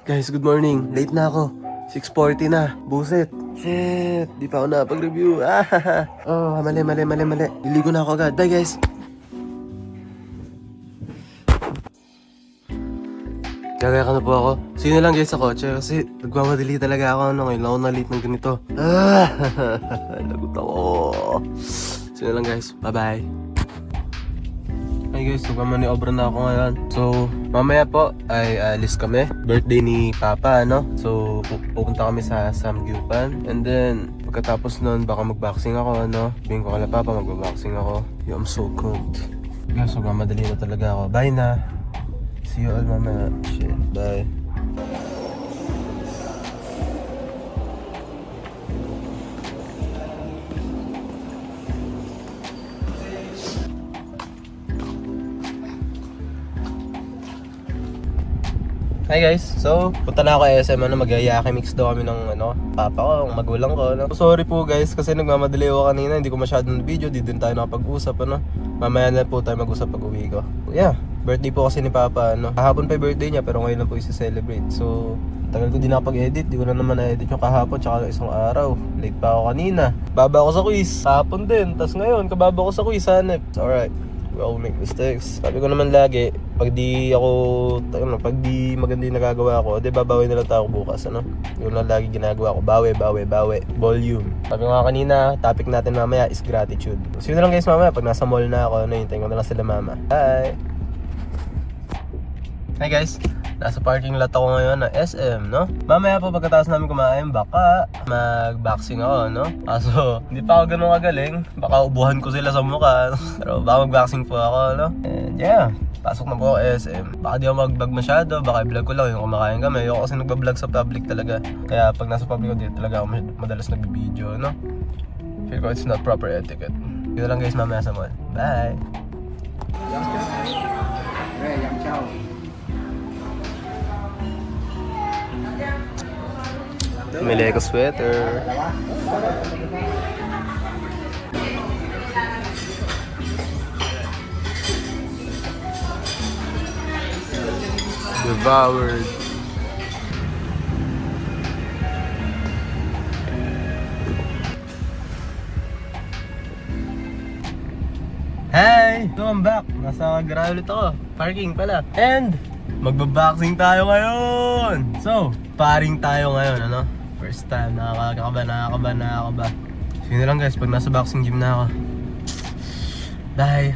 Guys, good morning. Late na ako. 6:40 na. Buset. Shit. Di pa ako napag-review. Oh, mali. Liligo na ako agad. Bye, guys. Gagaya ka na po ako. Sino lang guys sa kotse kasi nagmamadali talaga ako. Ngayon ako na late ng ganito. Lagot ako. Sino lang guys. Bye-bye. Hey guys, nagmamaniobra na ako ngayon. So, mamaya po ay alis kami. Birthday ni Papa, no? So, pupunta kami sa Samgyupan. And then, pagkatapos nun, baka mag-boxing ako, no? Sabihin ko kala Papa, mag-boxing ako. Yo, I'm so cold. Guys, nagmamadali na talaga ako. Bye na. See you all mamaya. Shit, bye. Hi guys, so punta na ako SM, mag-yaki mix daw kami ng papa ko, ng magulang ko, no? Sorry po guys kasi nagmamadali ako kanina, hindi ko masyadong video, di din tayo nakapag-usap, mamaya na po tayo mag-usap pag uwi ko. Yeah, birthday po kasi ni Papa, kahapon pa yung birthday niya pero ngayon lang po i-celebrate. So tagal ko din nakapag-edit, di ko na naman na-edit yung kahapon tsaka isang araw. Late pa ako kanina, baba ako sa quiz, kahapon din, tas ngayon kababa ako sa quiz, hanep. Alright, we all make mistakes. Sabi ko naman lagi, pag di maganda yung nagagawa ko, di babawi na lang tayo bukas, Yun lang lagi ginagawa ko, bawi, volume. Sabi ko nga kanina, topic natin mamaya is gratitude. So yun na lang guys mamaya, pag nasa mall na ako, hintayin ko na lang sila mama. Bye! Hi guys! Nasa parking lot ako ngayon ng SM, Mamaya po pagkatapos namin kumain, baka mag-boxing ako, Kaso, hindi pa ako ganun kagaling. Baka ubuhan ko sila sa mukha, Pero baka mag-boxing po ako, And yeah, pasok na po ako SM. Baka di ako mag-vlog masyado, baka i-vlog ko lang yung kumakain kami. Ayoko kasi nagba-vlog sa public talaga. Kaya pag nasa public ko, di talaga ako madalas nag-video, Feel ko it's not proper etiquette. Dito lang guys mamaya sa mall. Bye! Yang Chow. Mili ko sweater. Devoured. Hey! So I'm back. Nasa garage ulit ako. Parking pala. And magbaboxing tayo ngayon. So, paring tayo ngayon, First time, nakakaba. So yun na lang guys, pag nasa boxing gym na ako. Bye!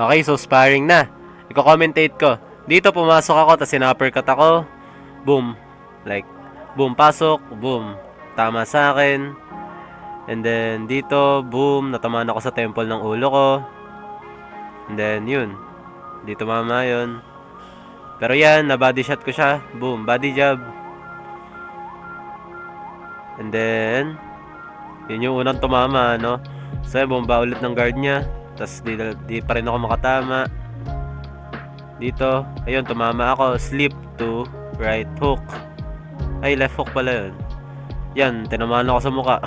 Okay, so sparring na. Iko-commentate ko. Dito pumasok ako, tapos in-uppercut ako. Boom. Like, boom, pasok. Boom. Tama sa akin. And then, dito, boom. Natamaan ako sa temple ng ulo ko. And then, yun. Dito mama yun. Pero yan, na-body shot ko siya. Boom, body jab. And then, yun yung unang tumama, So, bomba ulit ng guard niya. Tapos di pa rin ako makatama. Dito, ayun, tumama ako. Slip to right hook. Ay, left hook pala yun. Yan, tinamaan ako sa muka.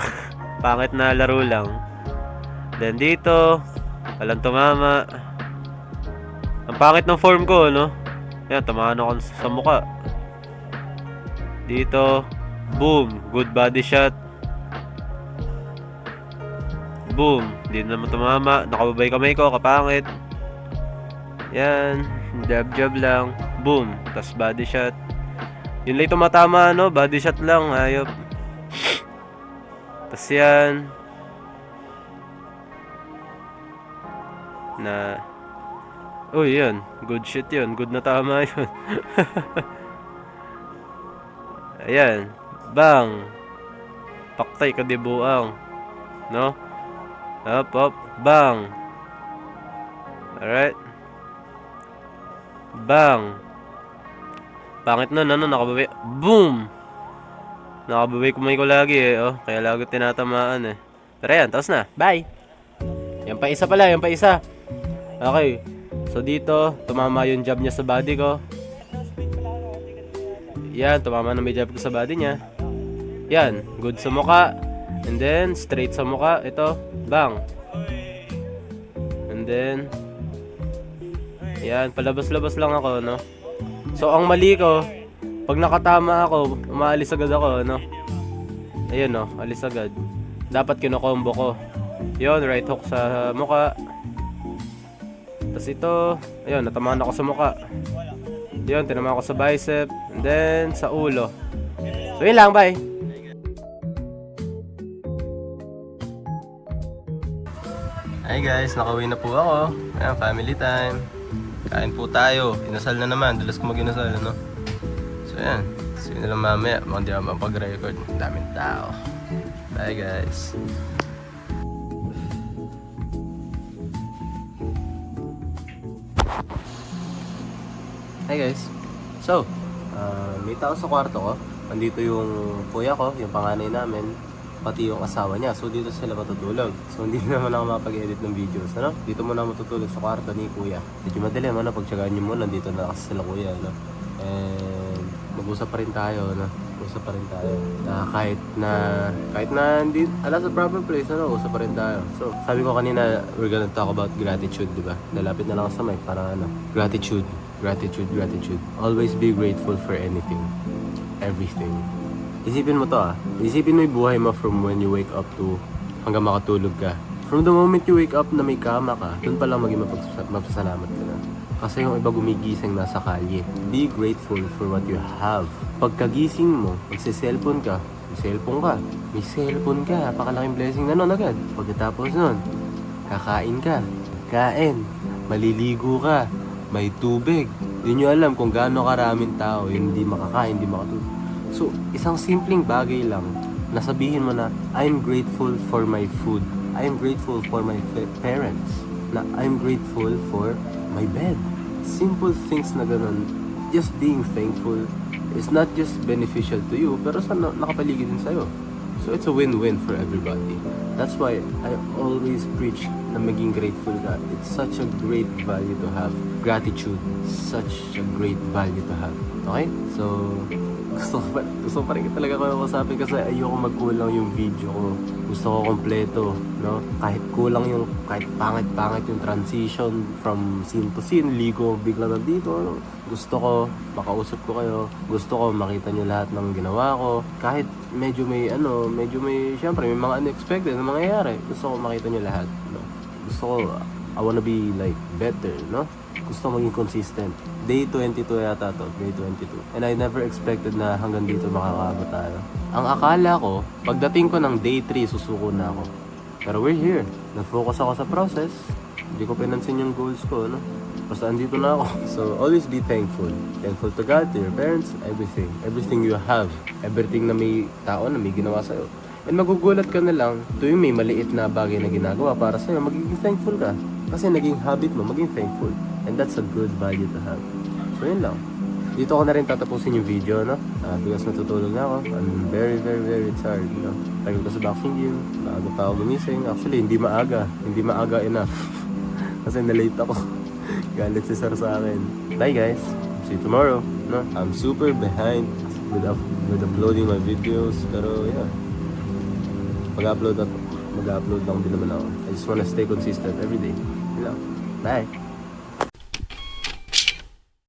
Pangit na laro lang. Then dito, walang tumama. Ang pangit ng form ko, Yan, tamaan ako sa muka. Dito, boom, good body shot. Boom, hindi naman tumama. Nakababay kamay ko, kapangit. Yan, jab lang. Boom, tas body shot. Yun lang tumatama, no? Body shot lang, ayop. Tas yan. Na. Uy, yan. Good shit yun. Good na tama yun. Ayan. Bang. Paktay ka dibuang. No? Up. Bang. Alright. Bang. Pangit nun, ano? Nakabawi. Boom! Nakabawi kumay ko lagi eh. Oh, kaya lagi tinatamaan eh. Pero yan, tapos na. Bye! Yan pa isa pala, yan pa isa. Okay. So dito, tumama yung jab niya sa body ko. Yan, tumama na may jab ko sa body niya. Yan, good sa muka. And then, straight sa muka. Ito, bang. And then, yan, palabas-labas lang ako, no? So, ang mali ko, pag nakatama ako, umaalis agad ako, no? Ayun, no? Alis agad. Dapat kinokombo ko. Yun, right hook sa muka. Tapos ito, ayun, natamaan ako sa muka. Yun, tinamaan ako sa bicep. And then, sa ulo. So, yun lang, bye! Hi guys, nakauwi na po ako. Ayan, family time. Kain po tayo. Inasal na naman. Dalas ko mag-inasal, ano? So, ayan. See you na lang mamaya. Mukhang di ako mapag-record. Daming tao. Bye guys. Hi guys. So, may tao sa kwarto ko. Andito yung kuya ko, yung panganay namin, pati yung asawa niya. So dito sila matutulog. So hindi naman ako mapag-edit ng videos, ano? Dito muna matutulog sa kwarto ni kuya. Medyo madilim, ano? Pagtsagaan niyo muna, nandito na kasi sila kuya, ano? And mag-usap pa rin tayo, ano? Usap pa rin tayo. Kahit na hindi ala sa proper place, ano? Usap pa rin tayo. So sabi ko kanina, we're gonna talk about gratitude, di ba? Lalapit na lang ako sa mic, parang ano? Gratitude. Always be grateful for anything. Everything. Isipin mo to Isipin mo yung buhay mo from when you wake up to hanggang makatulog ka. From the moment you wake up na may kama ka, dun pa lang maging mapasalamat ka na. Kasi yung iba gumigising nasa kalye. Be grateful for what you have. Pagkagising mo, magsiselfon ka, may cellphone ka, napakalaking blessing na nun agad. Pagkatapos nun, kakain ka, maliligo ka, may tubig. Hindi nyo alam kung gaano karaming tao yung hindi makakain, hindi makatulog. So, isang simpleng bagay lang, nasabihin mo na, I'm grateful for my food. I'm grateful for my parents. Na I'm grateful for my bed. Simple things na ganun. Just being thankful is not just beneficial to you, pero sa nakapaligid din sa'yo. So, it's a win-win for everybody. That's why I always preach na maging grateful ka. It's such a great value to have. Gratitude, such a great value to have. Okay? So, gusto pa rin talaga ko usapin kasi ayoko magkulang yung video ko. Gusto ko kompleto, no? Kahit pangit-pangit yung transition from scene to scene, ligo bigla na dito, no? Gusto ko makausap ko kayo. Gusto ko makita niyo lahat ng ginawa ko. Kahit medyo may syempre may mga unexpected na mangyayari. Gusto ko makita niyo lahat, no? Gusto ko I wanna be like better, no? Gusto maging consistent. Day 22 yata to, day 22. And I never expected na hanggang dito makakaabot tayo. Ang akala ko, pagdating ko ng day 3, susuko na ako. Pero we're here. Na-focus ako sa process. Hindi ko pinansin yung goals ko, no? Basta andito na ako. So, always be thankful. Thankful to God, to your parents, everything. Everything you have. Everything na may tao na may ginawa sa'yo. And magugulat ka na lang tuwing may maliit na bagay na ginagawa para sa'yo, magiging thankful ka. Kasi naging habit mo, maging thankful. And that's a good value to have. So yun lang. Dito ko na rin tatapusin yung video, no? Because natutulog na ako. I'm very, very, very tired, no? Tagal ko sa boxing gym. Maaga pa ako gumising. Actually, hindi maaga. Hindi maaga enough. Kasi na-late ako. Galit si Sir sa akin. Bye guys. See you tomorrow, no? I'm super behind with uploading my videos. Pero yeah. Mag-upload lang din naman ako. I just wanna stay consistent every day. You know? Bye!